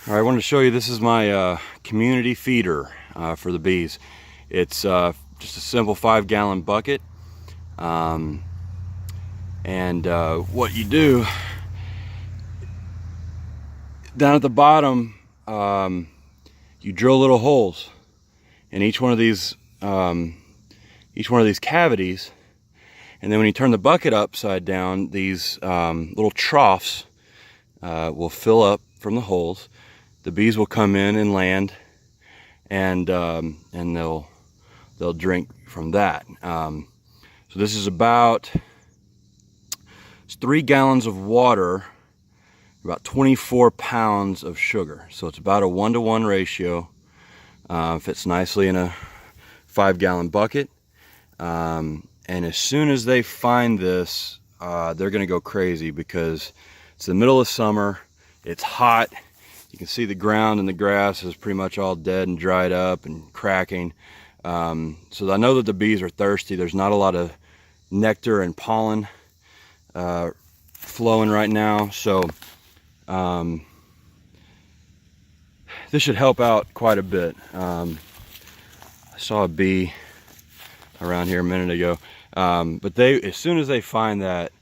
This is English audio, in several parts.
All right, I wanted to show you, this is my community feeder for the bees. It's just a simple 5-gallon bucket. What you do, down at the bottom, you drill little holes in each one of these cavities, and then when you turn the bucket upside down, these little troughs will fill up from the holes. The bees will come in and land, and they'll drink from that. So this is about 3 gallons of water, about 24 pounds of sugar. So it's about a 1-to-1 ratio. Fits nicely in a 5-gallon bucket. And as soon as they find this, they're gonna go crazy, because it's the middle of summer, it's hot. You can see the ground and the grass is pretty much all dead and dried up and cracking. So I know that the bees are thirsty. There's not a lot of nectar and pollen flowing right now. So this should help out quite a bit. I saw a bee around here a minute ago. But as soon as they find that,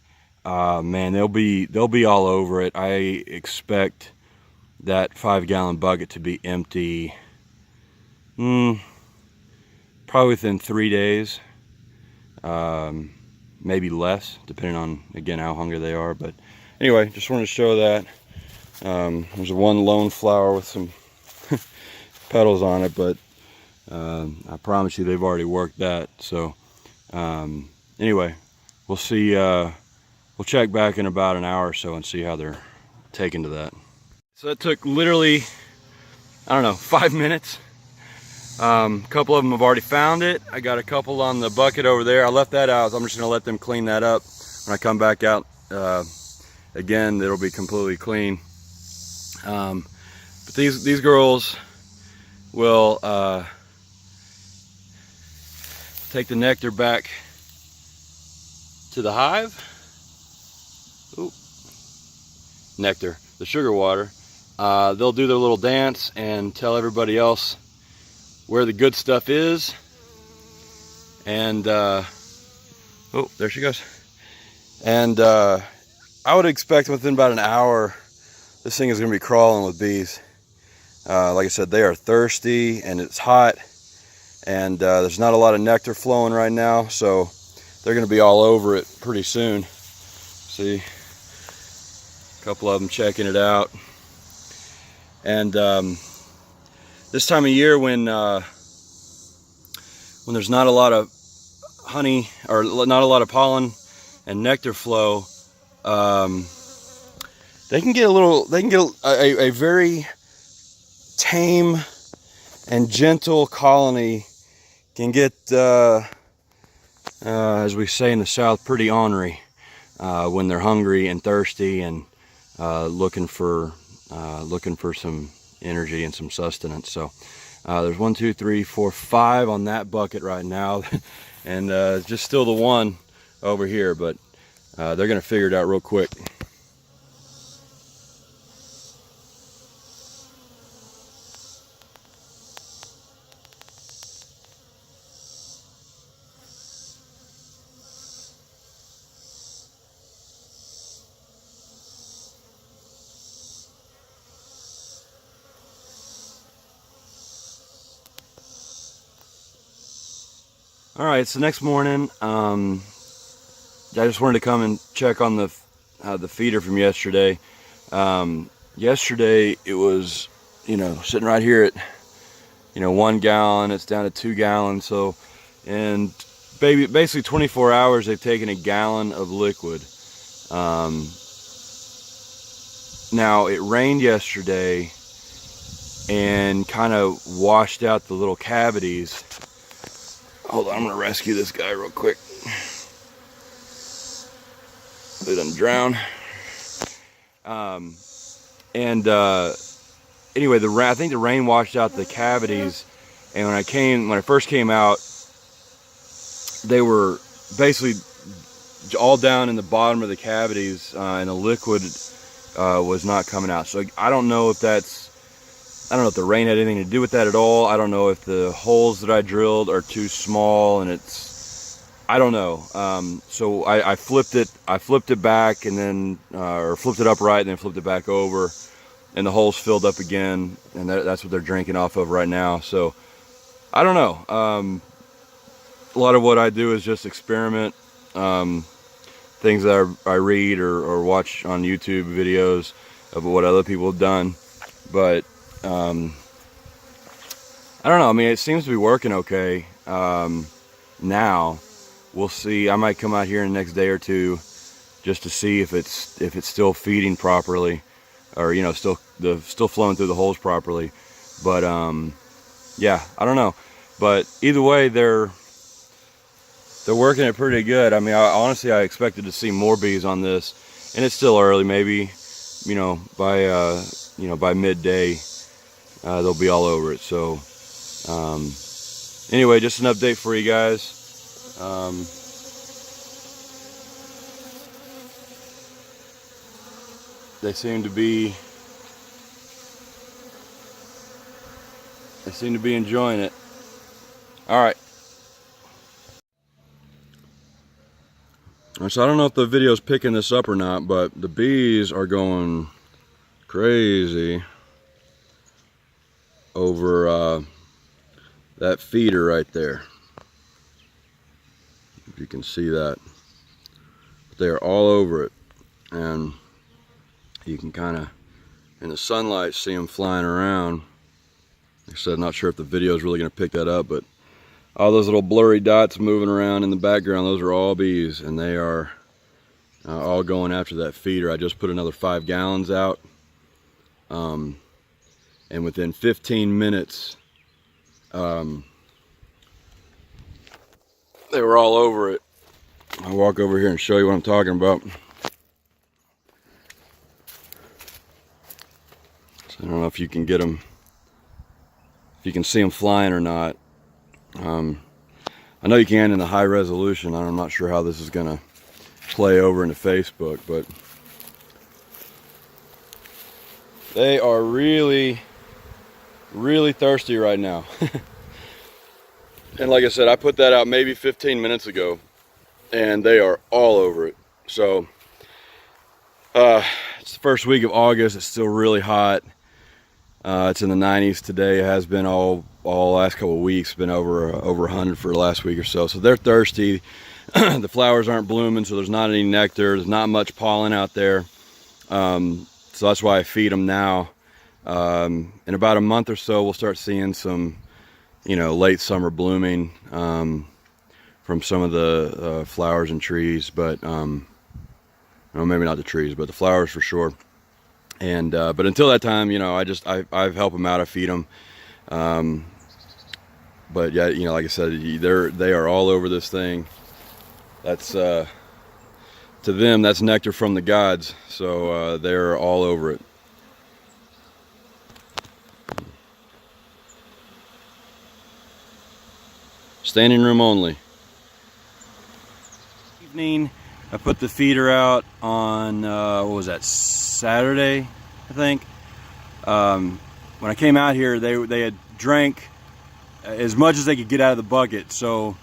man, they'll be all over it. I expect that 5-gallon bucket to be empty probably within 3 days, maybe less, depending on, again, how hungry they are. But anyway, just wanted to show that. There's one lone flower with some petals on it, but I promise you they've already worked that. So anyway, we'll see. We'll check back in about an hour or so and see how they're taking to that. So it took literally, I don't know, 5 minutes. A couple of them have already found it. I got a couple on the bucket over there. I left that out. I'm just gonna let them clean that up. When I come back out again, it'll be completely clean. But these girls will take the nectar back to the hive. Ooh. Nectar, the sugar water. They'll do their little dance and tell everybody else where the good stuff is. And oh, there she goes. And I would expect within about an hour, this thing is going to be crawling with bees. Like I said, they are thirsty and it's hot, and there's not a lot of nectar flowing right now, so they're going to be all over it pretty soon. See, a couple of them checking it out. And this time of year, when there's not a lot of honey, or not a lot of pollen and nectar flow, they can get a very tame and gentle colony can get, as we say in the South, pretty ornery when they're hungry and thirsty and looking for some energy and some sustenance. So there's 1, 2, 3, 4, 5 on that bucket right now, and just still the one over here, but they're gonna figure it out real quick. All right, so next morning, I just wanted to come and check on the feeder from yesterday. Yesterday it was, sitting right here at, 1 gallon. It's down to 2 gallons. So, and basically 24 hours, they've taken a gallon of liquid. Now it rained yesterday and kind of washed out the little cavities. Hold on, I'm gonna rescue this guy real quick. They done drown. Anyway, I think the rain washed out the cavities, and when I first came out, they were basically all down in the bottom of the cavities, and the liquid was not coming out. So I don't know if that's I don't know if the rain had anything to do with that at all. I don't know if the holes that I drilled are too small, and I don't know. So I flipped it back, and then or flipped it upright and then flipped it back over, and the holes filled up again, and that's what they're drinking off of right now. So I don't know. A lot of what I do is just experiment, things that I read or watch on YouTube videos of what other people have done. But I don't know. I mean, it seems to be working okay now. We'll see. I might come out here in the next day or two just to see if it's still feeding properly, or you know, still flowing through the holes properly. But yeah, I don't know. But either way, they're working it pretty good. I mean, honestly, I expected to see more bees on this, and it's still early. Maybe, you know, by midday, they'll be all over it. So anyway, just an update for you guys. They seem to be enjoying it. All right. So I don't know if the video's picking this up or not, but the bees are going crazy over that feeder right there. If you can see that. But they are all over it, and you can kind of, in the sunlight, see them flying around. Like I said, not sure if the video is really going to pick that up, but all those little blurry dots moving around in the background, those are all bees, and they are all going after that feeder. I just put another 5 gallons out, and within 15 minutes, they were all over it. I'll walk over here and show you what I'm talking about. So I don't know if you can get them, if you can see them flying or not. I know you can in the high resolution. I'm not sure how this is gonna play over into Facebook, but they are really thirsty right now. And like I said, I put that out maybe 15 minutes ago, and they are all over it. So it's the first week of August. It's still really hot. It's in the 90s today. It has been all last couple of weeks. It's been over 100 for the last week or so. So they're thirsty. The flowers aren't blooming, so there's not any nectar. There's not much pollen out there. So that's why I feed them now. In about a month or so, we'll start seeing some, you know, late summer blooming from some of the flowers and trees. But well, maybe not the trees, but the flowers for sure. And but until that time, you know, I help them out. I feed them. But yeah, you know, like I said, they are all over this thing. That's to them, that's nectar from the gods. So they're all over it. Standing room only. Evening, I put the feeder out on what was that, Saturday, I think. When I came out here, they had drank as much as they could get out of the bucket. So,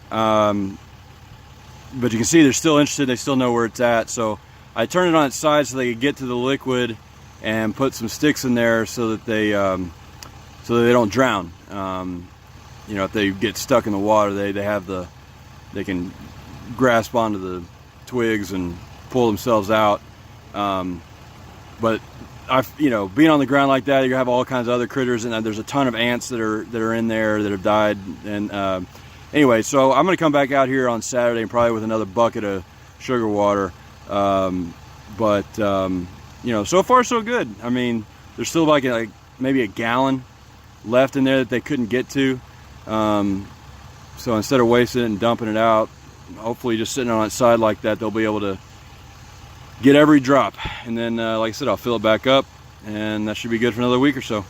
but you can see they're still interested. They still know where it's at. So I turned it on its side so they could get to the liquid, and put some sticks in there so that they don't drown. You know, if they get stuck in the water, they can grasp onto the twigs and pull themselves out. But you know, being on the ground like that, you have all kinds of other critters, and there's a ton of ants that are in there that have died. And anyway, so I'm gonna come back out here on Saturday and probably with another bucket of sugar water. But you know, so far so good. I mean, there's still like maybe a gallon left in there that they couldn't get to. So instead of wasting it and dumping it out, hopefully just sitting on its side like that, they'll be able to get every drop. And then like I said, I'll fill it back up, and that should be good for another week or so.